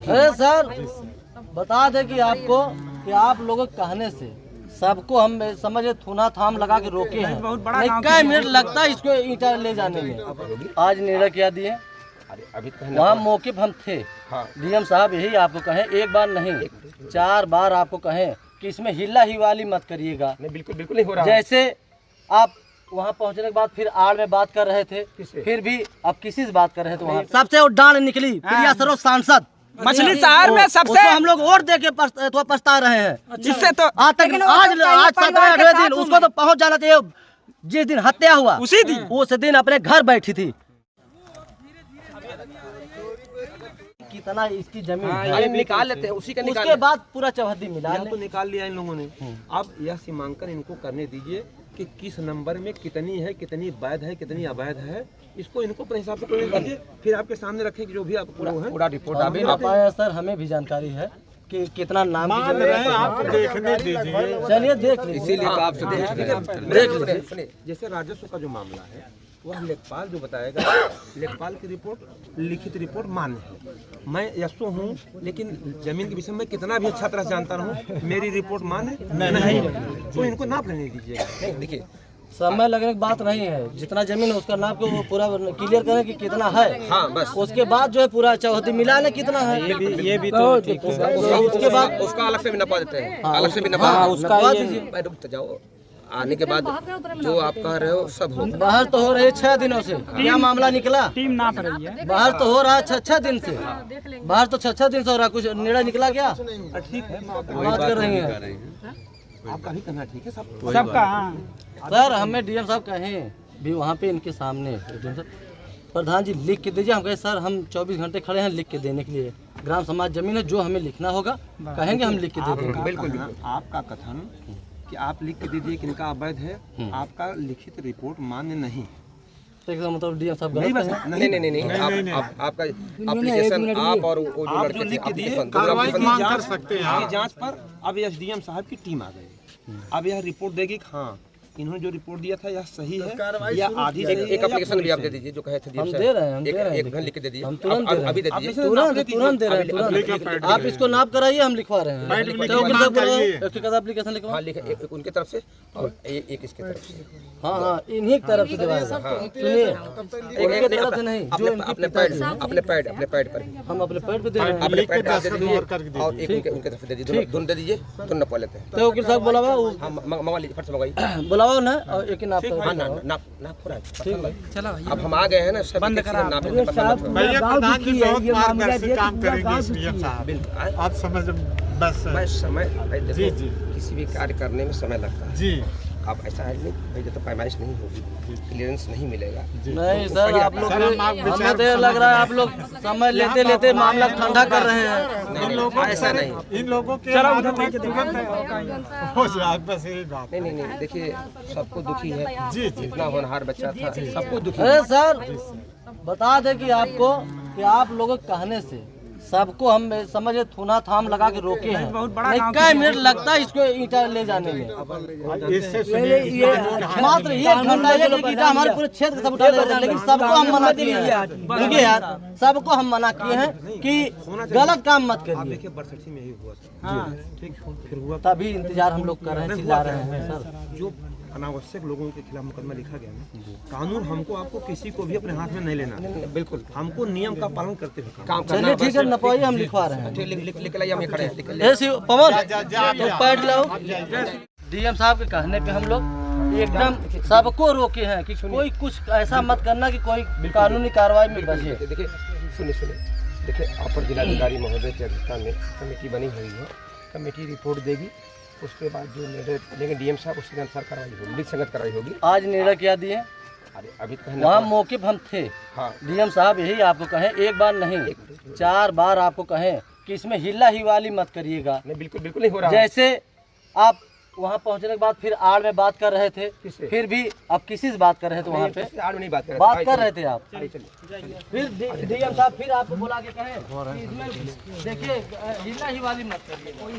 अरे सर बता दे कि आपको कि आप लोगों के कहने से सबको हम समझे थूना थाम लगा के रोके हैं। नहीं कई मिनट लगता है इसको ईंटा ले जाने में। आज निर्णय क्या दिए, वहाँ मौके पर हम थे। डीएम साहब यही आपको कहें, एक बार नहीं 4 बार आपको कहें कि इसमें हिला हिवाली मत करिएगा। बिल्कुल बिल्कुल नहीं हो रहा। जैसे आप वहाँ पहुँचने के बाद फिर आड़ में बात कर रहे थे, फिर भी आप किसी से बात कर रहे थे। वहाँ सबसे वो डांड निकली प्रिया सरोज सांसद मछली शहर में सबसे हम लोग वोट दे के पछता रहे हैं। जिससे तो आज 7वें दिन उसको तो पहुँच जाना चाहिए। जिस दिन हत्या हुआ उस दिन अपने घर बैठी थी। कितना इसकी जमीन निकाल लेते हैं उसी का निकाल। उसके बाद पूरा चौहद्दी मिला तो निकाल लिया इन लोगों ने। अब यह सीमांकन इनको करने दीजिए कि किस नंबर में कितनी है, कितनी वैध है, कितनी अवैध है। इसको इनको अपने हिसाब से करने दीजिए, फिर आपके सामने रखें कि जो भी आप पूरा रिपोर्ट अभी आप आए सर, हमें भी जानकारी है कि कितना नाम आप देखने दीजिए। चलिए देख लीजिए, इसीलिए तो आपसे देख लीजिए। जैसे राजस्व का जो मामला है वह लेखपाल जो बताएगा, लेखपाल की रिपोर्ट लिखित रिपोर्ट मान्य है। मैं यशो हूँ, लेकिन जमीन के विषय में कितना भी अच्छा तरह से जानता रहूँ, मेरी रिपोर्ट मान्य नहीं, तो इनको नाप लेने दीजिएगा। देखिए समय लगने की बात नहीं है, जितना जमीन है उसका नाप को वो पूरा क्लियर करें कि कितना है। हाँ बस उसके बाद जो है पूरा चौहद्दी मिला ले कितना है। ये भी तो उसके बाद उसका अलग से भी नपा देते हैं, अलग से भी नपा रुक जाओ। आने के बाद जो आप कह रहे हो सब हो। बाहर तो हो रही है 6 दिनों से। क्या मामला निकला? टीम नाप रही है। बाहर तो हो रहा है 6 दिन से। बाहर तो 6 दिन से हो रहा है। कुछ निर्णय निकला क्या? ठीक है, बात कर रही है आपका भी करना ठीक है सबका। सर हमें डीएम साहब कहें भी वहाँ पे इनके सामने प्रधान जी लिख के दीजिए। हम कहे सर हम 24 घंटे खड़े हैं लिख के देने के लिए। ग्राम समाज जमीन है, जो हमें लिखना होगा कहेंगे हम लिख के दे देंगे। बिल्कुल आपका कथन कि आप लिख के दीजिए कि इनका अवैध है, आपका लिखित रिपोर्ट मान्य नहीं। तो मतलब डीएम साहब नहीं, आपका एप्लीकेशन आप और वो जो जो लिख के दिए कार्रवाई कर सकते हैं। जांच पर अब एसडीएम साहब की टीम आ गई। अब यह रिपोर्ट देगी कि हाँ इन्होंने जो रिपोर्ट दिया था यह सही है या आधी सही है। एक एप्लीकेशन भी आप दे दीजिए जो कहे थे। हम दे रहे हैं, एक घंटे लिख के दे दीजिए। हम तुरंत अभी दे दीजिए, तुरंत दे रहे हैं तुरंत। आप इसको नाप कराइए, हम लिखवा रहे हैं। एप्लीकेशन लिखवा। हाँ लिखे उनके तरफ से और एक इसके तरफ से। हाँ इन्हीं की तरफ से दिवाएगा। सुनिए उनके तरफ से नहीं, जो अपने पैड पर हम अपने पेट पे दे रहे हैं। अपने पैड पे दे दीजिए और एक उनके तरफ से दे दीजिए। दोनों दे दीजिए, दोनों नपा लेते हैं। तो वकील साहब बुलावा, हम मंगवा लीजिए, फट से मंगाइए। बुलावा ना और एक नाप हाँ नाप हो रहा है। चला अब हम आ गए हैं ना, सब बंद करा नाप। भैया प्रधान जी बहुत मार्गदर्शी काम करेंगे डीएम साहब। आप समझ बस समय जी किसी भी कार्य करने में समय लगता है जी। अब ऐसा है नहीं भाई, तो पैमाइश नहीं होगी, क्लियरेंस नहीं मिलेगा। नहीं सर आप लोग, हमें तो लग रहा है आप लोग समय लेते लेते मामला ठंडा कर रहे हैं। इन लोगों ऐसा नहीं, इन लोगों के बस यही बात। नहीं देखिए सबको दुखी है जी इतना होनहार बच्चा था, सबको दुखी। अरे सर बता दे कि आपको कि आप लोगों के कहने से सबको हम समझे थूना थाम लगा के रोके हैं। नहीं कई मिनट लगता है इसको ईंटा ले जाने में। इससे मात्र 1 घंटा एक ईंटा हमारे पूरे क्षेत्र से उठा ले जाते हैं। लेकिन सबको हम मना किए हैं। देखिए यार सबको हम मना किए हैं कि गलत काम मत करिए। देखिए बरसठी में ही हुआ ठीक फिर हुआ, तभी इंतजार हम लोग कर रहे हैं, चिल्ला रहे हैं सर। जो अनावश्यक लोगों के खिलाफ मुकदमा लिखा गया ना, कानून हमको आपको किसी को भी अपने हाथ में नहीं लेना। बिल्कुल हमको नियम का पालन करते हुए काम करना। चलिए ठीक है, नपाइए हम लिखवा रहे हैं। लिख लाइए, हम खड़े हैं। पवन तो पैड लाओ। डीएम साहब के कहने पे हम लोग एकदम सबको रोके हैं कि कोई कुछ ऐसा मत करना कि कोई कानूनी कार्रवाई में बचे। देखिए सुनिए देखिए, अपर जिलाधिकारी महोदय की अध्यक्षता में कमेटी बनी हुई है। कमेटी रिपोर्ट देगी, उसके बाद जो निर्णय लेंगे डीएम साहब उसके अनुसार कार्रवाई होगी, संगत कार्रवाई होगी। आज निर्णय क्या दिए? अरे अभी वहाँ मौके पर हम थे। हाँ डीएम साहब यही आपको कहें, एक बार नहीं 4 बार आपको कहें कि इसमें हिला हिवाली मत करिएगा। नहीं बिल्कुल नहीं हो रहा। जैसे आप वहाँ पहुँचने के बाद फिर आड़ में बात कर रहे थे, फिर भी आप किसी से बात कर रहे थे? वहाँ पे आड़ में नहीं बात कर रहे थे आप। फिर डीएम साहब फिर आपको बुला के कहें कि इसमें देखिए हिला हिवाली मत करिए, कोई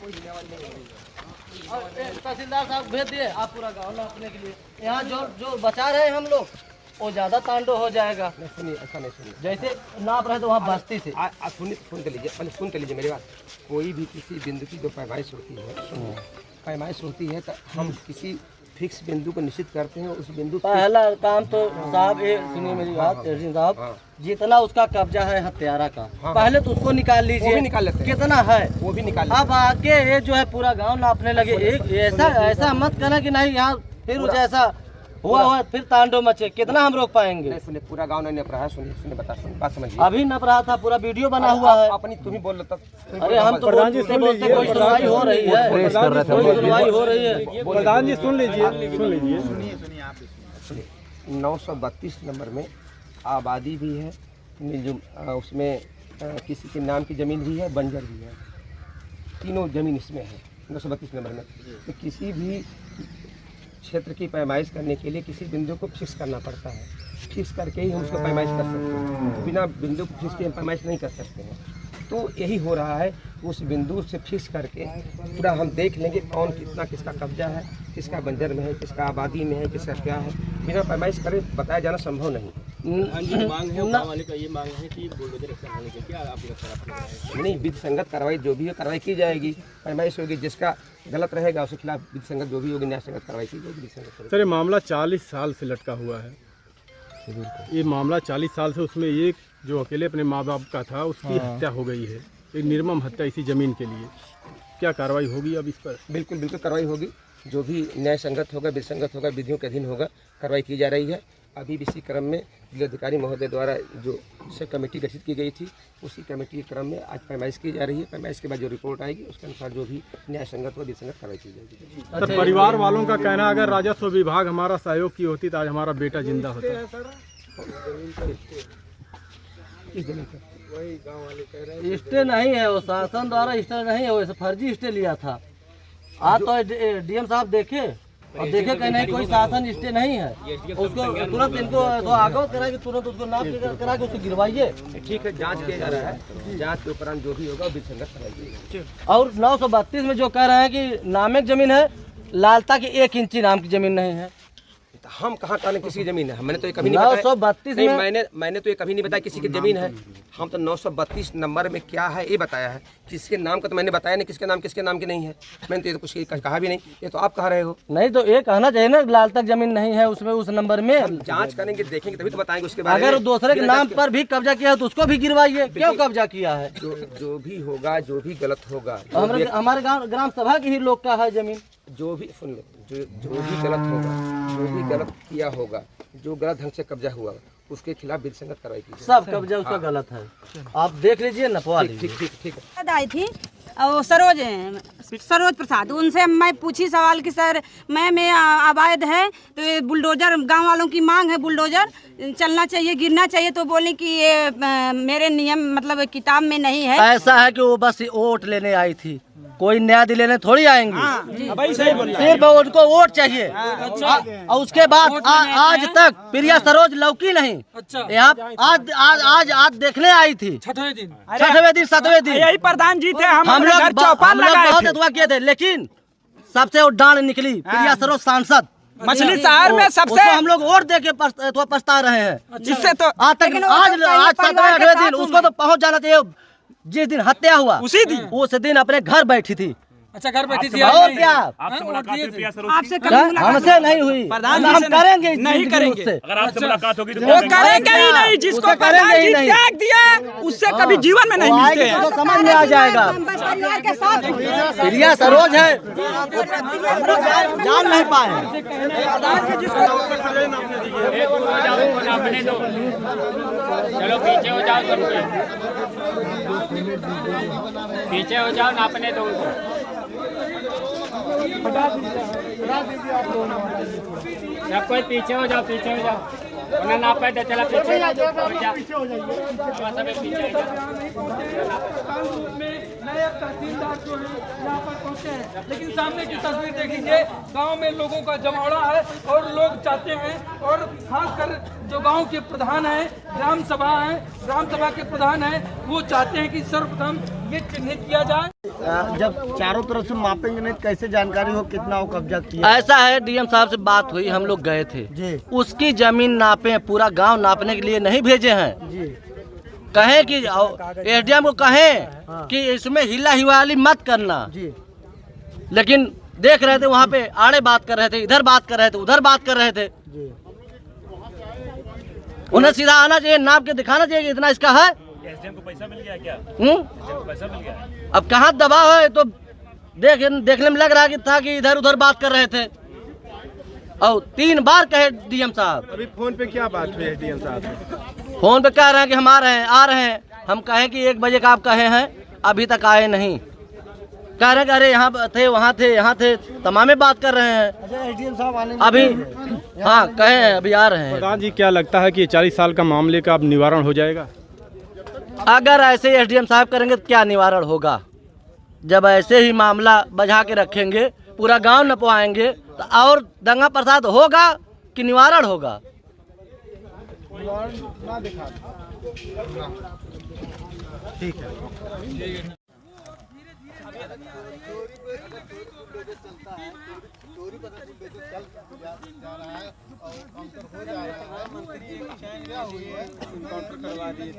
हिला हिवाली नहीं। और तहसीलदार साहब भेज दिए, आप पूरा गाँव नापने के लिए। यहाँ जो बचा रहे हैं हम लोग वो ज्यादा तांडव हो जाएगा। सुनिए, ऐसा नहीं, सुनिए, जैसे नाप रहे तो वहाँ बस्ती से सुनिए, सुन के लीजिए, पहले सुन के लीजिए मेरी बात। कोई भी किसी बिंदु की जो पैमाइश होती है, पैमाइश होती है तो हम किसी फिक्स बिंदु को निश्चित करते हैं, उस बिंदु पहला काम तो साहब ये सुनिए मेरी बात एडिशन साहब, जितना उसका कब्जा है हत्यारा का पहले तो उसको निकाल लीजिए, वो भी निकाल लेते हैं, कितना है वो भी निकाल अब आके ये जो है पूरा गांव नापने लगे। एक ऐसा मत करना कि नहीं यहाँ फिर जैसा हुआ फिर तांडव मचे, कितना हम रोक पाएंगे। सुनिए, पूरा गांव नहीं नप रहा है, सुनिए सुनिए बता, सुनिए बात समझिए। अभी नप रहा था, पूरा वीडियो बना हुआ है। अपनी तुम ही बोल लो तब। अरे हम तो बोलते कोई सुनवाई हो रही है, कोई सुनवाई हो रही है। प्रधान जी सुन लीजिए, सुन लीजिए। 932 नंबर में आबादी भी है, उसमें किसी के नाम की ज़मीन भी है, बंजर भी है, तीनों ज़मीन इसमें है 932 नंबर में। तो किसी भी क्षेत्र की पैमाइश करने के लिए किसी बिंदु को फिक्स करना पड़ता है, फिक्स करके ही हम उसको पैमाइश कर सकते हैं, तो बिना बिंदु को फिक्स के हम पैमाइश नहीं कर सकते हैं। तो यही हो रहा है, उस बिंदु से फिक्स करके पूरा हम देख लेंगे कौन कितना किसका कब्जा है, किसका बंजर में है, किसका आबादी में है, किसका क्या है, बिना पैमाइश करे बताया जाना संभव नहीं। नहीं, विधि संगत कार्रवाई जो भी है कार्रवाई की जाएगी, पैमाइश होगी, जिसका गलत रहेगा उसके खिलाफ विधि संगत जो भी होगी न्याय संगत कार्रवाई की जाएगी। सर ये मामला 40 साल से लटका हुआ है, ये मामला 40 साल से, उसमें एक जो अकेले अपने माँ बाप का था उसकी हत्या हो गई है, एक निर्मम हत्या इसी ज़मीन के लिए। क्या कार्रवाई होगी अब इस पर? बिल्कुल बिल्कुल कार्रवाई होगी, जो भी न्याय संगत होगा, विधि संगत होगा, विधियों के अधीन होगा, कार्रवाई की जा रही है। अभी भी इसी क्रम में जिलाधिकारी महोदय द्वारा जो कमेटी गठित की गई थी, उसी कमेटी के क्रम में आज पैमाइश की जा रही है। पैमाइश के बाद जो रिपोर्ट आएगी उसके अनुसार जो भी न्याय संगत व विधि संगत कार्रवाई की जाएगी। सर परिवार वालों का कहना अगर राजस्व विभाग हमारा सहयोग की होती तो आज हमारा बेटा जिंदा होता। स्टे नहीं है, वो शासन द्वारा स्टे नहीं है, वैसे फर्जी स्टे लिया था। आज तो डीएम साहब देखे और देखे कहीं नहीं कोई शासन स्टे नहीं है, उसको तुरंत इनको तो आगाह करा कि तुरंत उसको नाप करा के उसको गिरवाइए। ठीक है, जांच किया जा रहा है, जांच के उपरांत जो भी होगा विधि संगत कराइए। और 932 में जो कह रहे हैं कि नामिक जमीन है, लालता की 1 इंची नाम की जमीन नहीं है। हम कहाँ कहने किसी की जमीन है, मैंने तो ये कभी नहीं बताया। 932 में मैंने तो ये कभी नहीं बताया किसी की जमीन है। हम तो 932 नंबर में क्या है ये बताया है, किसके नाम का तो मैंने बताया नहीं, किसके नाम की नहीं है, मैंने तो ये तो कुछ कहा भी नहीं, ये तो आप कह रहे हो। नहीं तो ये कहना चाहिए ना, लाल तक जमीन नहीं है उसमें, उस नंबर में जांच करेंगे, देखेंगे तभी तो बताएंगे उसके बारे में। अगर दूसरे के नाम पर भी कब्जा किया है तो उसको भी गिरवाइए, क्यों कब्जा किया है। जो भी होगा, जो भी गलत होगा, हमारे ग्राम सभा के ही लोग का है जमीन, जो भी सुन लो, जो भी गलत होगा, जो भी गलत किया होगा, जो गलत ढंग से कब्जा हुआ उसके खिलाफ विधि संगत कार्रवाई की। सब कब्जा उसका गलत है, आप देख लीजिए, नपवा लीजिए। ठीक आई थी और सरोज प्रसाद, उनसे मैं पूछी सवाल कि सर मैं अवैध है तो ये बुलडोजर, गांव वालों की मांग है बुलडोजर चलना चाहिए, गिरना चाहिए, तो बोले कि ये मेरे नियम मतलब किताब में नहीं है। ऐसा है कि वो बस वोट लेने आई थी, कोई न्याय दिलाने थोड़ी आएंगे, सिर्फ उनको वोट चाहिए। और उसके बाद आज तक प्रिया सरोज लौकी नहीं, यहाँ आज देखने आई थी, छठवें दिन 7वें दिन यही प्रधान जी थे, हम लोग बहुत अथवा किए थे, लेकिन सबसे वो डांड निकली प्रिया सरोज सांसद मछली शहर में सबसे हम लोग वोट दे के पछता रहे हैं। जिससे तो आज तक आज 7वें दिन उसको तो पहुंच जाना चाहिए। जिस दिन हत्या हुआ उस दिन अपने घर बैठी थी। अच्छा, घर बैठी थी और क्या आपसे मुलाकात हुई? आपसे हमसे नहीं हुई, हम करेंगे नहीं करेंगे, अगर आपसे मुलाकात होगी तो वो करेंगे ही नहीं। जिसको प्रधान जी त्याग दिया उससे कभी जीवन में नहीं मिलते हैं। तो समझ में आ जाएगा, परिवार के साथ प्रिया सरोज है, हम लोग जान नहीं पाए। चलो पीछे हो जाओ, सबके पीछे हो जाओ, नापने दो उनको। सब कोई पीछे हो जाओ, पीछे हो जाओ, उन्हें नापे दे, चला पीछे हो जाओ, नायब तहसीलदार जो है यहाँ पर पहुँचे हैं, लेकिन सामने की तस्वीर देख लीजिए, गांव में लोगों का जमावड़ा है और लोग चाहते हैं, और खासकर जो गांव के प्रधान हैं, ग्राम सभा के प्रधान हैं, वो चाहते हैं कि सर्वप्रथम ये चिन्हित किया जाए। जब चारों तरफ से मापेंगे नहीं कैसे जानकारी हो कितना वो कब्जा किया? ऐसा है, डीएम साहब से बात हुई, हम लोग गए थे जी। उसकी जमीन नापे, पूरा गांव नापने के लिए नहीं भेजे हैं जी। कहें कि एसडीएम को कहें कि इसमें हिला हिवाली मत करना जी। लेकिन देख रहे थे वहाँ पे आड़े बात कर रहे थे, इधर बात कर रहे थे, उधर बात कर रहे थे जी। उन्हें सीधा आना चाहिए, नाप के दिखाना चाहिए कि इतना इसका है। एसडीएम को पैसा मिल गया क्या? पैसा मिल गया। अब कहाँ दबाव है, तो देखने में लग रहा था कि इधर उधर बात कर रहे थे। और 3 बार कहे डीएम साहब। अभी फोन पे क्या बात हुई है डीएम साहब? फोन पे कह रहे हैं कि हम आ रहे हैं। हम कहे कि 1 बजे का आप कहे हैं, अभी तक आए नहीं। कह रहे हैं अरे यहाँ थे, वहाँ थे, यहाँ थे, तमामे बात कर रहे हैं। एसडीएम साहब आने अभी हाँ कहे हैं, अभी आ रहे हैं। प्रधान जी, क्या लगता है कि 40 साल का मामले का अब निवारण हो जाएगा? अगर ऐसे एसडीएम साहब करेंगे तो क्या निवारण होगा? जब ऐसे ही मामला बजा के रखेंगे, पूरा गांव नपवाएंगे, तो और दंगा प्रसाद होगा कि निवारण होगा? ठीक है। चोरी करवा दिए।